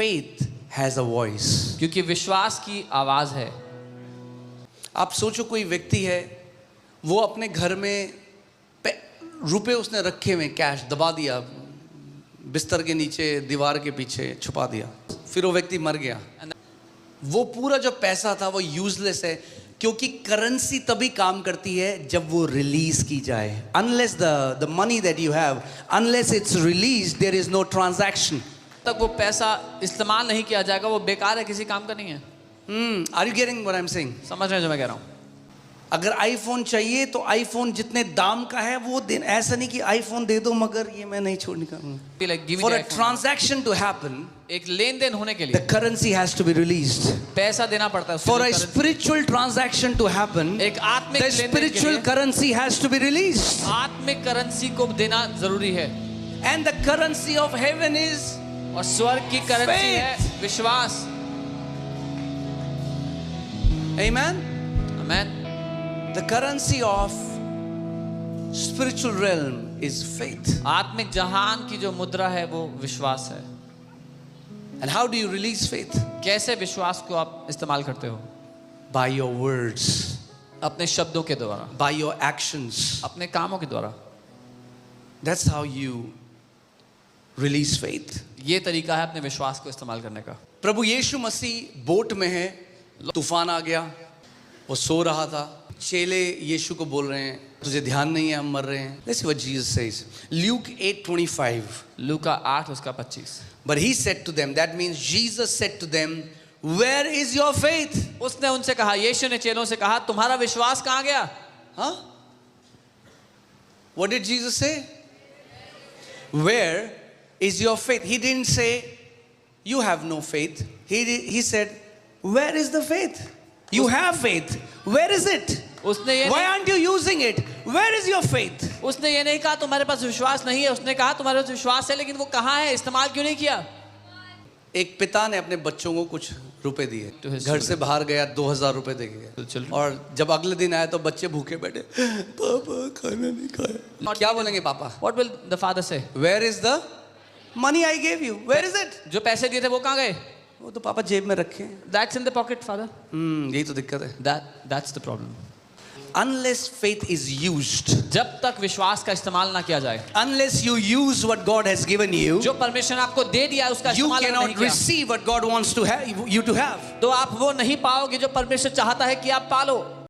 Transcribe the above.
faith has a voice. क्योंकि विश्वास की आवाज है। आप सोचो कोई व्यक्ति है, वो अपने घर में रुपए उसने रखे हुए, कैश दबा दिया, बिस्तर के नीचे, दीवार के पीछे छुपा दिया, फिर वो व्यक्ति मर गया। वो पूरा जो पैसा था वो यूजलेस है, क्योंकि करेंसी तभी काम करती है जब वो रिलीज की जाए। Unless the money that you have, unless it's release, there is no transaction. तक वो पैसा इस्तेमाल नहीं किया जाएगा, वो बेकार है, किसी काम का नहीं है। Are you getting what I am saying? समझ रहे हैं जो मैं कह रहा हूँ? अगर आईफोन चाहिए तो आईफोन जितने दाम का है वो देना, ऐसा नहीं कि आईफोन दे दो मगर ये मैं नहीं छोड़ने का। For a transaction to happen, एक लेन देन होने के the लिए currency has to be released. पैसा देना पड़ता है। For a spiritual transaction to happen, एक आत्मिक the लेन देन के spiritual लिए currency has to be released. आत्मिक करेंसी को देना जरूरी है। And the currency of heaven is और स्वर्ग की करेंसी है विश्वास। Amen. Amen. The currency of spiritual realm is faith. आत्मिक जहान की जो मुद्रा है वो विश्वास है। And how do you release faith? कैसे विश्वास को आप इस्तेमाल करते हो? By your words, अपने शब्दों के द्वारा, by your actions. अपने कामों के द्वारा। That's how you release faith. ये तरीका है अपने विश्वास को इस्तेमाल करने का। प्रभु यीशु मसीह बोट में है, तूफान आ गया, वो सो रहा था, चेले यीशु को बोल रहे हैं तुझे ध्यान नहीं है, हम मर रहे हैं। Let's see what Jesus says. Luke 8:25. लूका 8 उसका 25। But he said to them, that means Jesus said to them, where is your faith? उसने उनसे कहा, यीशु ने चेलों से कहा, तुम्हारा विश्वास कहाँ गया? Huh? What did Jesus say? Where is your faith? He didn't say you have no faith. He said, where is the faith? You have faith. Where is it? उसने ये Why aren't you using it? Where is your faith? उसने ये नहीं कहा तुम्हारे पास विश्वास नहीं है, उसने कहा तुम्हारे पास विश्वास है लेकिन वो कहाँ है, इस्तेमाल क्यों नहीं किया? एक पिता ने अपने बच्चों को कुछ रुपए दिए, To his घर से बाहर गया, 2000 रुपए दे गया, To children. और जब अगले दिन आया तो बच्चे भूखे बैठे, पापा खाना नहीं खाया। क्या बोलेंगे पापा? What will the father say? Where is the money I gave you? Where is it? जो पैसे दिए थे वो कहाँ गए? वो तो पापा जेब में रखे हैं। That's in the pocket, father. यही तो दिक्कत है। That's the problem. Unless faith is used, जब तक विश्वास का इस्तेमाल ना किया जाए, unless you use what God has given you, जो परमेश्वर ने आपको दे दिया है उसका you इस्तेमाल नहीं cannot किया, receive what God wants to have you to have. तो आप वो नहीं पाओगे जो परमेश्वर चाहता है कि आप पालो।